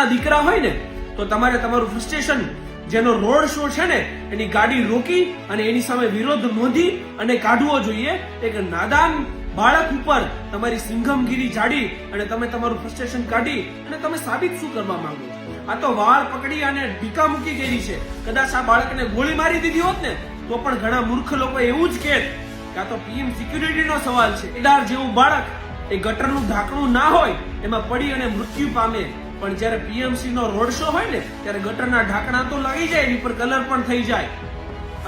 મરદના દીકરા હોય ને તો તમારે તમારું ફ્રસ્ટ્રેશન જેનો રોડ શો છે ને એની ગાડી રોકી અને એની સામે વિરોધ નોંધી અને કાઢવો જોઈએ. એક નાદાન બાળક ઉપર તમારી સિંઘમગીરી જાડી અને તમે તમારું ફ્રસ્ટ્રેશન કાઢી અને તમે સાબિત શું કરવા માંગો છો? આ તો વાળ પકડી અને ઢીકા મૂકી ગઈ છે. કદાચ આ બાળકને ગોળી મારી દીધી હોત ને તો પણ ઘણા મૂર્ખ લોકો એવું જ કહેત કે આ તો પીએમ સિક્યુરિટીનો સવાલ છે. કેદાર જેવું બાળક એ ગટરનું ઢાંકણું ના હોય એમાં પડી અને મૃત્યુ પામે, પણ જયારે પીએમસી નો રોડ શો હોય ને ત્યારે ગટરના ઢાંકણા તો લાગી જાય, એની પર કલર પણ થઈ જાય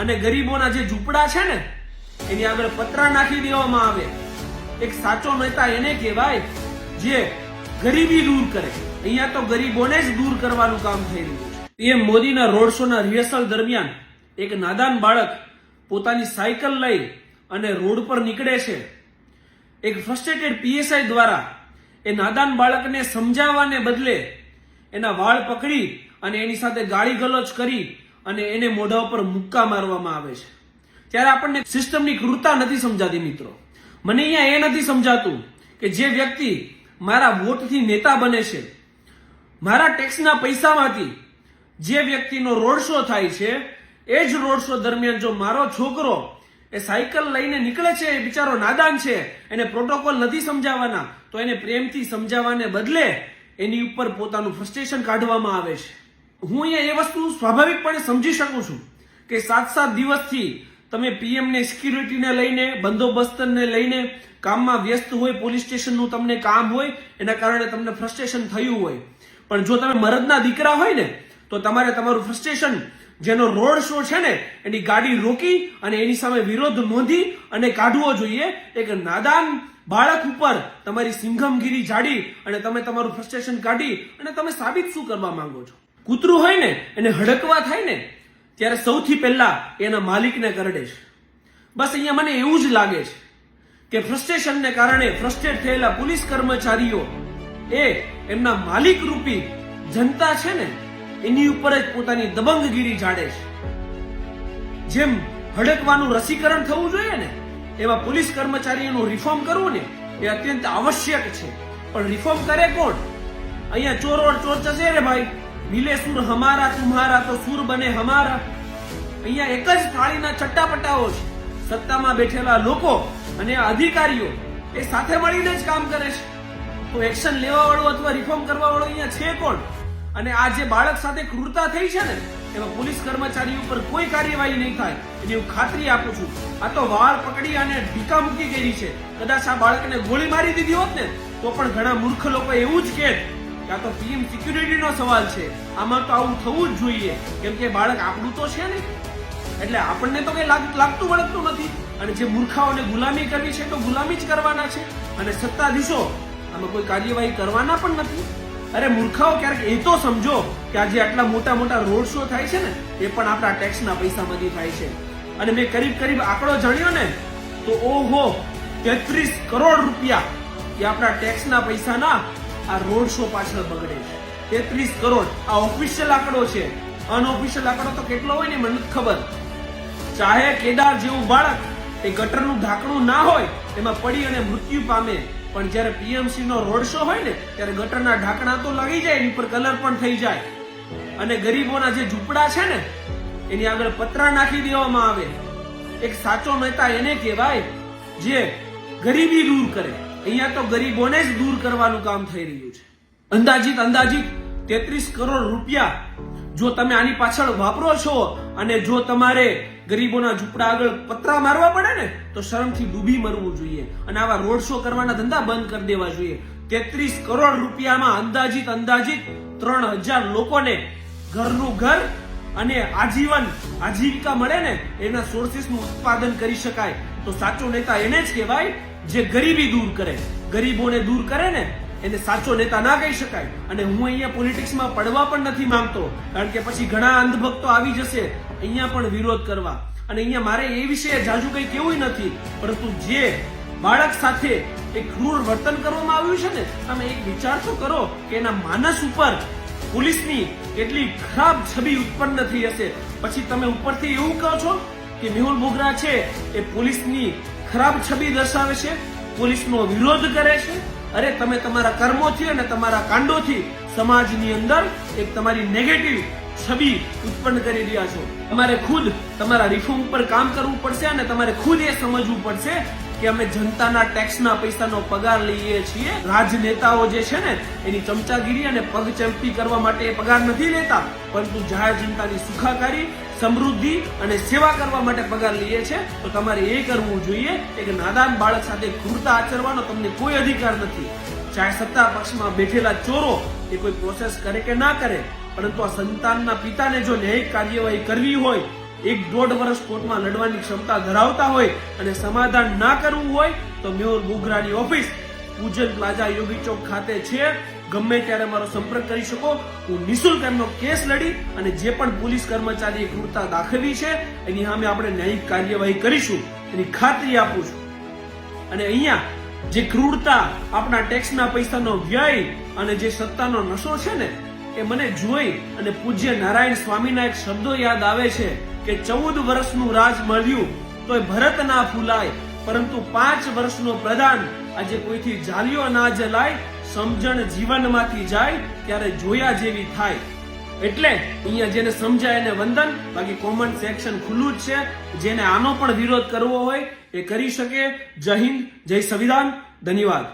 અને ગરીબોના જે ઝૂંપડા છે ને એની આગળ પતરા નાખી દેવામાં આવે. એક સાચો નેતા એને કહેવાય જે ગરીબી દૂર કરે. અહીંયા તો ગરીબોને જ દૂર કરવાનું કામ થઈ રહ્યું છે. પીએમ મોદીના રોડ શો ના રિહર્સલ દરમિયાન એક નાદાન બાળક પોતાની સાયકલ લઈ અને રોડ પર નીકળે છે. એક ફ્રસ્ટ્રેટેડ પીએસઆઈ દ્વારા એ નાદાન બાળકને સમજાવવાને બદલે એના વાળ પકડી અને એની સાથે ગાળી ગલોચ કરી અને એને મોઢા ઉપર મુક્કા મારવામાં આવે છે. ત્યારે આપણને સિસ્ટમની ક્રૂરતા નથી સમજાતી મિત્રો. મને અહીંયા એ નથી સમજાતું કે જે વ્યક્તિ મારા વોટથી નેતા બને છે, મારા ટેક્સના પૈસામાંથી જે વ્યક્તિનો રોડ શો થાય છે, એ જ રોડ શો દરમિયાન જો મારો છોકરો એ સાયકલ લઈને નીકળે છે, એ બિચારો નાદાન છે, એને પ્રોટોકોલ નથી સમજાવવાના તો એને પ્રેમથી સમજાવવાને બદલે એની ઉપર પોતાનું ફ્રસ્ટ્રેશન કાઢવામાં આવે છે. હું અહીંયા એ વસ્તુ સ્વાભાવિકપણે સમજી શકું છું કે 7-7 દિવસથી તમે પીએમને સિક્યુરિટીને લઈને, બંદોબસ્તને લઈને કામમાં વ્યસ્ત હોય, પોલીસ સ્ટેશનનું તમને કામ હોય, એના કારણે તમને ફ્રસ્ટ્રેશન થયું હોય. પણ જો તમે મરદના દીકરા હોય ને તો તમારે તમારું ફ્રસ્ટ્રેશન જેનો રોડ શો છે ને એની ગાડી રોકી અને એની સામે વિરોધ નોંધી અને કાઢવો જોઈએ. એક નાદાન બાળક ઉપર તમારી સિંઘમગીરી જાડી અને તમે તમારું ફ્રસ્ટ્રેશન કાઢી અને તમે સાબિત શું કરવા માંગો છો? કૂતરું હોય ને એને હડકવા થાય ને ત્યારે સૌથી પહેલા એના માલિકને કરડે છે. બસ અહીંયા મને એવું જ લાગે છે કે ફ્રસ્ટ્રેશનને કારણે ફ્રસ્ટ્રેટ થયેલા પોલીસ કર્મચારીઓ એ એમના માલિક રૂપી જનતા છે ને એની ઉપર જ પોતાની દબંગગીરી જાડે છે. જેમ હડકવાનું રસીકરણ થવું જોઈએ ને એવા પોલીસ કર્મચારીઓનું રિફોર્મ કરવું ને એ અત્યંત આવશ્યક છે. પણ રિફોર્મ કરે કોણ? અહીંયા ચોર ચર્ચા છે રે ભાઈ. મિલે સુર હમારા તુમ્હારા તો સુર બને હમારા. અહીંયા એક જ થાળીના ચટ્ટાપટ્ટાઓ છે. સત્તામાં બેઠેલા લોકો અને અધિકારીઓ એ સાથે મળીને જ કામ કરે છે. તો એક્શન લેવા વાળો અથવા રિફોર્મ કરવા વાળો અહીંયા છે કોણ? અને આ જે બાળક સાથે ક્રૂરતા થઈ છે ને એમાં પોલીસ કર્મચારી ઉપર કોઈ કાર્યવાહી નહીં થાય એની હું ખાતરી આપું છું. આ તો વાળ પકડી અને ઢીકા મૂકી ગઈ છે. કદાચ આ બાળકને ગોળી મારી દીધી હોત ને તો પણ ઘણા મૂર્ખ લોકો એવું જ કહેત કે આ તો પીએમ સિક્યુરિટીનો સવાલ છે, આમાં તો આવું થવું જ જોઈએ, કેમ કે બાળક આપણું તો છે ને. એટલે આપણને તો કઈ લાગતું વળગતું નથી. અને જે મૂર્ખાઓને ગુલામી કરવી છે તો ગુલામી જ કરવાના છે અને સત્તાધીશો આમાં કોઈ કાર્યવાહી કરવાના પણ નથી. અરે મૂર્ખાઓ, ક્યારેક એ તો સમજો કે આજે આટલા મોટા મોટા રોડ શો થાય છે ને એ પણ આપણા ટેક્સના પૈસામાંથી થાય છે. અને મેં કરીબ આંકડો જાણ્યો ને તો ઓહો 33 કરોડ રૂપિયા એ આપણા ટેક્સના પૈસાના આ રોડ શો પાછળ બગડે છે. 33 કરોડ આ ઓફિશિયલ આંકડો છે. અનઓફિશિયલ આંકડો તો કેટલો હોય ને મને નથી ખબર. ચાહે કેદાર જેવું બાળક એ ગટરનું ઢાંકણું ના હોય એમાં પડી અને મૃત્યુ પામે, પણ જયારે પીએમસી નો રોડ શો હોય ને ત્યારે ગટરના ઢાંકણા તો લાગી જાય, એની પર કલર પણ થઈ જાય અને ગરીબોના જે ઝૂંપડા છે ને એની આગળ પતરા નાખી દેવામાં આવે. એક સાચો નેતા એને કહેવાય જે ગરીબી દૂર કરે. અહીંયા તો ગરીબોને જ દૂર કરવાનું કામ થઈ રહ્યું છે. અંદાજિત 33 કરોડ રૂપિયા જો તમે આની પાછળ વાપરો છો અને જો તમારે ગરીબોના ઝૂંપડા આગળ પતરા મારવા પડે ને તો શરમથી ડૂબી મરવું જોઈએ અને આવા રોડ શો કરવાના ધંધા બંધ કરી દેવા જોઈએ. 33 કરોડ રૂપિયામાં અંદાજિત 3000 લોકોને ઘરનું ઘર અને આજીવિકા મળે ને એના સોર્સિસનું ઉત્પાદન કરી શકાય. તો સાચો નેતા એને જ કહેવાય જે ગરીબી દૂર કરે. ગરીબોને દૂર કરે ને એને સાચો નેતા ના કહી શકાય. અને હું અહીંયા પોલિટિક્સમાં પડવા પણ નથી માંગતો, કારણ કે પછી ઘણા અંધભક્તો આવી જશે અહીંયા પણ વિરોધ કરવા. અને અહીંયા મારે એ વિશે જાજુ કંઈ કેવું નથી, પરંતુ જે બાળક સાથે એક ક્રૂર વર્તન કરવામાં આવ્યું છે ને તમે એક વિચાર તો કરો કે એના માનસ ઉપર પોલીસની કેટલી ખરાબ છબી ઉત્પન્ન થઈ હશે. પછી તમે ઉપરથી એવું કહો છો કે મેહુલ બોગરા છે એ પોલીસની ખરાબ છબી દર્શાવે છે, પોલીસનો વિરોધ કરે છે. અરે તમે તમારા કર્મોથી અને તમારા કાંડોથી સમાજની અંદર એક તમારી નેગેટિવ છબી ઉત્પન્ન કરી રહ્યા છો. તમારે ખુદ તમારા રિફોર્મ પર કામ કરવું પડશે અને તમારે ખુદ એ સમજવું પડશે કે અમે જનતાના ટેક્સના પૈસાનો પગાર લઈએ છીએ. રાજનેતાઓ જે છે ને એની ચમચાગીરી અને પગચંપી કરવા માટે એ પગાર નથી લેતા, પરંતુ જાહેર જનતાની સુખાકારી, સમૃદ્ધિ અને સેવા કરવા માટે પગાર લઈએ છે. તો તમારે એ કરવું જોઈએ. એક નાદાન બાળક સાથે ક્રૂરતા આચરવાનો તમને કોઈ અધિકાર નથી. ચાહે સત્તા પક્ષમાં બેઠેલા ચોરો એ કોઈ પ્રોસેસ કરે કે ના કરે, પરંતુ આ સંતાનના પિતાને જો ન્યાયિક કાર્યવાહી કરવી હોય, 1-1.5 વર્ષ કોર્ટમાં લડવાની ક્ષમતા ધરાવતા હોય અને સમાધાન ના કરવું હોય તો મેયર બોગરાની ઓફિસ પૂજન પ્લાઝા યોગી ચોક ખાતે છે. ગમે ત્યારે મારો સંપર્ક કરી શકો. હું નિઃશુલ્ક એમનો કેસ લડી અને જે પણ પોલીસ કર્મચારીએ ક્રૂરતા દાખવી છે એની સામે આપણે ન્યાયિક કાર્યવાહી કરીશું એની ખાતરી આપું છું. અને અહીંયા જે ક્રૂરતા, આપણા ટેક્સના પૈસાનો વ્યય અને જે સત્તાનો નશો છે ને, એ મને જોઈ અને પૂજ્ય નારાયણ સ્વામીના એક શબ્દો યાદ આવે છે કે 14 વર્ષનું રાજ મળ્યું તોય ભરત ના ફૂલાય, પરંતુ 5 વર્ષનો પ્રધાન આજે કોઈથી જાલ્યો ના જલાય, સમજણ જીવનમાંથી જાય ત્યારે જોયા જેવી થાય. એટલે અહીંયા જેને સમજાય એને વંદન. બાકી કોમેન્ટ સેક્શન ખુલ્લું જ છે. જેને આનો પણ વિરોધ કરવો હોય એ કરી શકે. જય હિન્દ, જય સંવિધાન. ધન્યવાદ.